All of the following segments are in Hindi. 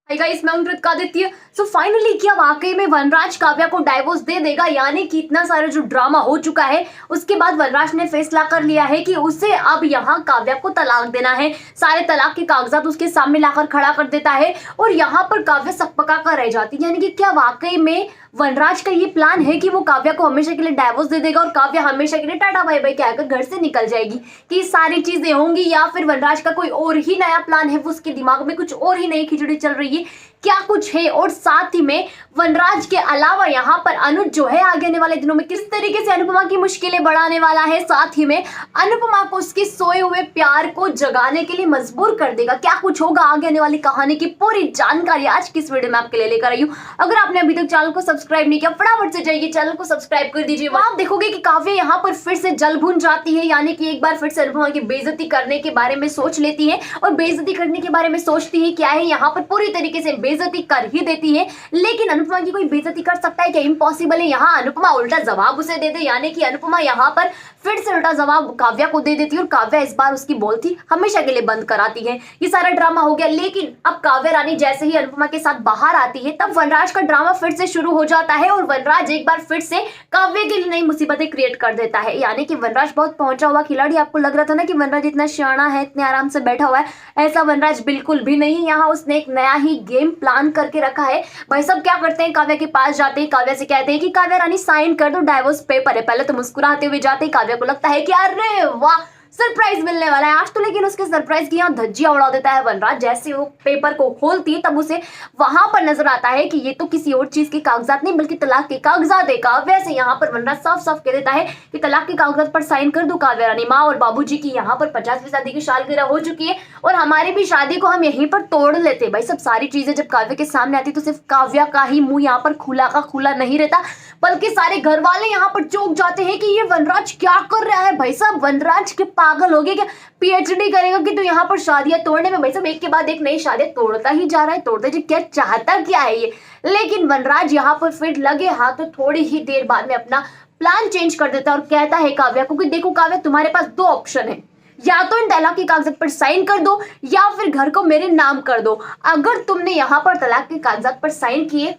हाय गाइस, मैं हूं कृतिका। सो फाइनली क्या वाकई में वनराज काव्या को डाइवोर्स दे देगा? यानी कि इतना सारा जो ड्रामा हो चुका है उसके बाद वनराज ने फैसला कर लिया है कि उसे अब यहाँ काव्या को तलाक देना है। सारे तलाक के कागजात उसके सामने लाकर खड़ा कर देता है और यहाँ पर काव्या सकपका कर रह जाती है। यानी कि क्या वाकई में वनराज का ये प्लान है कि वो काव्या को हमेशा के लिए डाइवोर्स दे देगा और काव्या हमेशा के लिए टाटा बाय बाय कहकर घर से निकल जाएगी? कि सारी चीजें होंगी या फिर वनराज का कोई और ही नया प्लान है, वो उसके दिमाग में कुछ और ही नई खिचड़ी चल रही है, क्या कुछ है? और साथ ही में वनराज के अलावा यहाँ पर अनुज जो है आगे आने वाले दिनों में किस तरीके से अनुपमा की मुश्किलें बढ़ाने वाला है, साथ ही में अनुपमा को उसके सोए हुए प्यार को जगाने के लिए मजबूर कर देगा। क्या कुछ होगा आगे आने वाली कहानी की पूरी जानकारी आज की इस वीडियो में आपके लिए लेकर आई हूँ। अगर आपने अभी तक चैनल को सब्सक्राइब नहीं किया, फटाफट से जाइए चैनल को सब्सक्राइब कर दीजिए। आप देखोगे कि काव्या यहाँ पर फिर से जल भून जाती है, यानी कि एक बार फिर से अनुपमा की बेइज्जती करने के बारे में सोच लेती है और बेइज्जती करने के बारे में सोचती है क्या है, यहाँ पर पूरी तरीके से बेइज्जती कर ही देती है। लेकिन अनुपमा की कोई बेइज्जती कर सकता है क्या? इम्पॉसिबल है। यहाँ अनुपमा उल्टा जवाब उसे दे दे, यानी कि अनुपमा यहाँ पर फिर से उल्टा जवाब काव्या को दे देती है और काव्या इस बार उसकी बोलती हमेशा के लिए बंद कराती है। ये सारा ड्रामा हो गया। लेकिन अब काव्या रानी जैसे ही अनुपमा के साथ बाहर आती है तब वनराज का ड्रामा फिर से शुरू हो जाता है और वनराज एक बार फिर से काव्या के लिए नई मुसीबतें क्रिएट कर देता है। यानी कि वनराज बहुत पहुंचा हुआ खिलाड़ी। आपको लग रहा था ना कि वनराज इतना सियाना है, इतने आराम से बैठा हुआ है, ऐसा वनराज बिल्कुल भी नहीं। यहाँ उसने एक नया ही गेम प्लान करके रखा है। भाई सब क्या करते हैं, काव्या के पास जाते हैं, काव्या से कहते हैं कि काव्या रानी साइन कर दो, डाइवोर्स पेपर है। पहले तो मुस्कुराते हुए जाते हैं, काव्या को लगता है कि अरे वाह सरप्राइज मिलने वाला है आज तो। लेकिन उसके सरप्राइज की यहाँ धज्जियां उड़ा देता है वनराज। जैसे वो पेपर को खोलती है तब उसे वहां पर नजर आता है कि ये तो किसी और चीज के कागजात नहीं बल्कि तलाक के कागजात है। काव्या से यहाँ पर वनराज साफ साफ कह देता है कि तलाक के कागजात पर साइन कर दो काव्या रानी। माँ और बाबूजी की यहाँ पर 50वीं शादी की सालगिरह हो चुकी है और हमारी भी शादी को हम यहीं पर तोड़ लेते। भाई सब सारी चीजें जब काव्या के सामने आती तो सिर्फ काव्या का ही मुंह यहाँ पर खुला का खुला नहीं रहता, बल्कि सारे घर वाले यहाँ पर चौंक जाते हैं कि ये वनराज क्या कर रहा है। भाई साहब वनराज के पागल हो गए क्या? पीएचडी करेगा कि तो यहाँ पर शादियां तोड़ने में। भाई साहब एक के बाद एक नई शादियां तोड़ता ही जा रहा है, तोड़ते जी क्या चाहता क्या है ये? लेकिन वनराज यहाँ पर फिर लगे हाथ तो थोड़ी ही देर बाद में अपना प्लान चेंज कर देता है और कहता है काव्या को कि देखो काव्या, तुम्हारे पास दो ऑप्शन है, या तो इन तलाक के कागजात पर साइन कर दो या फिर घर को मेरे नाम कर दो। अगर तुमने यहाँ पर तलाक के कागजात पर साइन किए,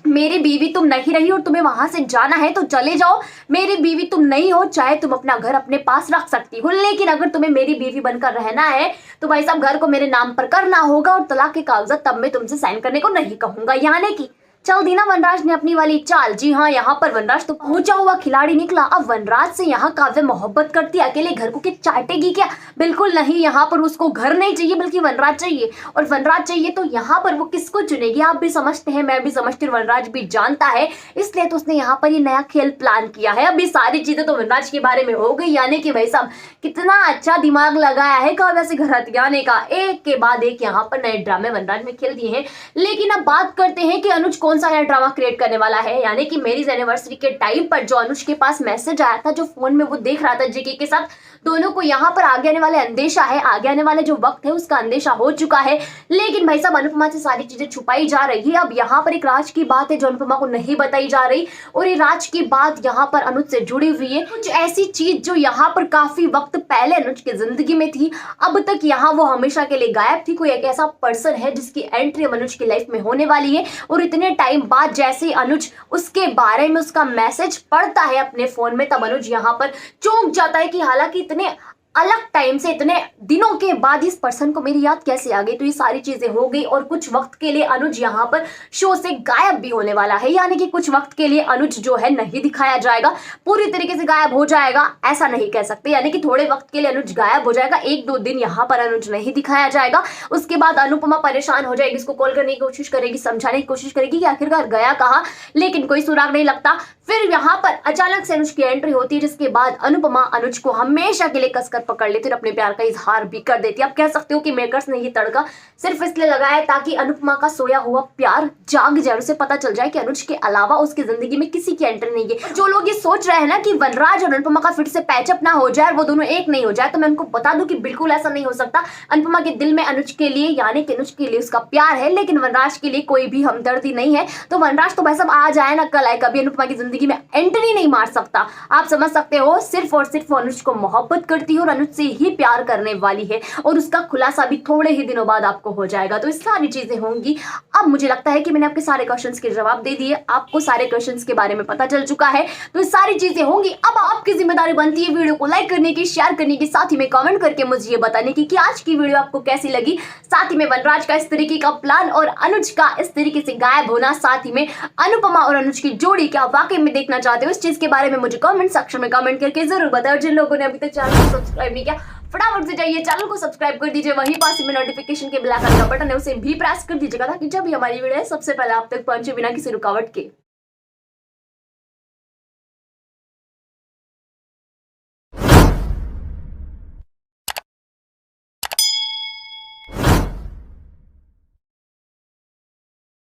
मेरी बीवी तुम नहीं रही और तुम्हें वहां से जाना है तो चले जाओ। मेरी बीवी तुम नहीं हो, चाहे तुम अपना घर अपने पास रख सकती हो, लेकिन अगर तुम्हें मेरी बीवी बनकर रहना है तो भाई साहब घर को मेरे नाम पर करना होगा और तलाक के कागजात तब मैं तुमसे साइन करने को नहीं कहूंगा। यानी कि चल दी ना वनराज ने अपनी वाली चाल। जी हाँ, यहाँ पर वनराज तो पहुंचा हुआ खिलाड़ी निकला। अब वनराज से यहाँ काव्या मोहब्बत करती है, अकेले घर को क्या चाटेगी क्या? बिल्कुल नहीं। यहाँ पर उसको घर नहीं चाहिए बल्कि वनराज चाहिए, और वनराज चाहिए तो यहाँ पर वो किसको चुनेगी? आप भी समझते हैं, मैं भी समझती हूँ, वनराज भी जानता है, इसलिए तो उसने यहाँ पर ये नया खेल प्लान किया है। अभी सारी चीजें तो वनराज के बारे में हो गई। यानी कि भाई साहब कितना अच्छा दिमाग लगाया है काव्या से घर हथियाने का। एक के बाद एक यहाँ पर नए ड्रामे वनराज में खेल दिए हैं। लेकिन अब बात करते हैं कि अनुज कौन सा नया ड्रामा क्रिएट करने वाला है। यानी कि मैरिज एनिवर्सरी के टाइम पर जो अनुज के पास मैसेज आया था, जो फोन में वो देख रहा था जेके के साथ, दोनों को यहाँ पर आगे आने वाले अंदेशा है, आगे आने वाले जो वक्त है उसका अंदेशा हो चुका है। लेकिन भाई साहब अनुपमा से सारी चीजें छुपाई जा रही है। अब यहाँ पर एक राज की बात है जो अनुपमा को नहीं बताई जा रही, और ये राज की बात यहाँ पर अनुज से जुड़ी हुई है। कुछ ऐसी चीज जो यहाँ पर काफी वक्त पहले अनुज की जिंदगी में थी, अब तक यहाँ वो हमेशा के लिए गायब थी। कोई एक ऐसा पर्सन है जिसकी एंट्री अनुज की लाइफ में होने वाली है, और इतने टाइम बाद जैसे अनुज उसके बारे में उसका मैसेज पढ़ता है अपने फोन में, तब अनुज यहाँ पर चौंक जाता है कि हालांकि इतने अलग टाइम से, इतने दिनों के बाद इस पर्सन को मेरी याद कैसे आ गई। तो ये सारी चीजें हो गई और कुछ वक्त के लिए अनुज यहाँ पर शो से गायब भी होने वाला है। यानी कि कुछ वक्त के लिए अनुज जो है नहीं दिखाया जाएगा, पूरी तरीके से गायब हो जाएगा ऐसा नहीं कह सकते। यानी कि थोड़े वक्त के लिए अनुज गायब हो जाएगा, 1-2 दिन यहाँ पर अनुज नहीं दिखाया जाएगा। उसके बाद अनुपमा परेशान हो जाएगी, इसको कॉल करने की कोशिश करेगी, समझाने की कोशिश करेगी कि आखिरकार गया कहाँ, लेकिन कोई सुराग नहीं लगता। फिर यहाँ पर अचानक से अनुज की एंट्री होती है, जिसके बाद अनुपमा अनुज को हमेशा के लिए कसकर पकड़ लेती और अपने प्यार का इजहार भी कर देती है। आप कह सकते हो कि मेकर्स ने ये तड़का सिर्फ इसलिए लगाया ताकि अनुपमा का सोया हुआ प्यार जाग जाए, उसे पता चल जाए कि अनुज के अलावा उसकी जिंदगी में किसी की एंट्री नहीं है। जो लोग ये सोच रहे हैं ना कि वनराज और अनुपमा का फिर से पैचअप ना हो जाए, वो दोनों एक नहीं हो जाए, तो मैं उनको बता दूं कि बिल्कुल ऐसा नहीं हो सकता। अनुपमा के दिल में अनुज के लिए, यानी कि अनुज के लिए उसका प्यार है, लेकिन वनराज के लिए कोई भी हमदर्दी नहीं है। तो वनराज तो भाई साहब आज आए ना कल आए, कभी अनुपमा की जिंदगी में एंट्री नहीं मार सकता। आप समझ सकते हो, सिर्फ और सिर्फ अनुज को मोहब्बत करती है और अनुज से ही प्यार करने वाली है और उसका खुलासा भी थोड़े ही दिनों बाद आपको हो जाएगा। तो ये सारी चीजें होंगी। अब मुझे लगता है कि मैंने आपके सारे क्वेश्चंस के जवाब दे दिए, आपको सारे क्वेश्चंस के बारे में पता चल चुका है। तो ये सारी चीजें होंगी। अब आपकी जिम्मेदारी बनती है वीडियो को लाइक करने की, शेयर करने की, साथ ही में कमेंट करके मुझे ये बताने की कि आज की वीडियो आपको कैसी लगी। साथ ही में वनराज का इस तरीके का प्लान और अनुज का इस तरीके से गायब होना, साथ ही में अनुपमा और अनुज की जोड़ी क्या वाकई में देखना चाहते हो, इस चीज के बारे में मुझे कमेंट सेक्शन में कमेंट करके जरूर बताओ। जिन लोगों ने अभी तक चैनल को सब्सक्राइब नहीं किया, फटाफट से जाइए चैनल को सब्सक्राइब कर दीजिए। वहीं पास में नोटिफिकेशन के बेल आइकन का बटन है, उसे भी प्रेस कर दीजिएगा ताकि जब भी हमारी वीडियो सबसे पहले आप तक पहुंचे बिना किसी रुकावट के।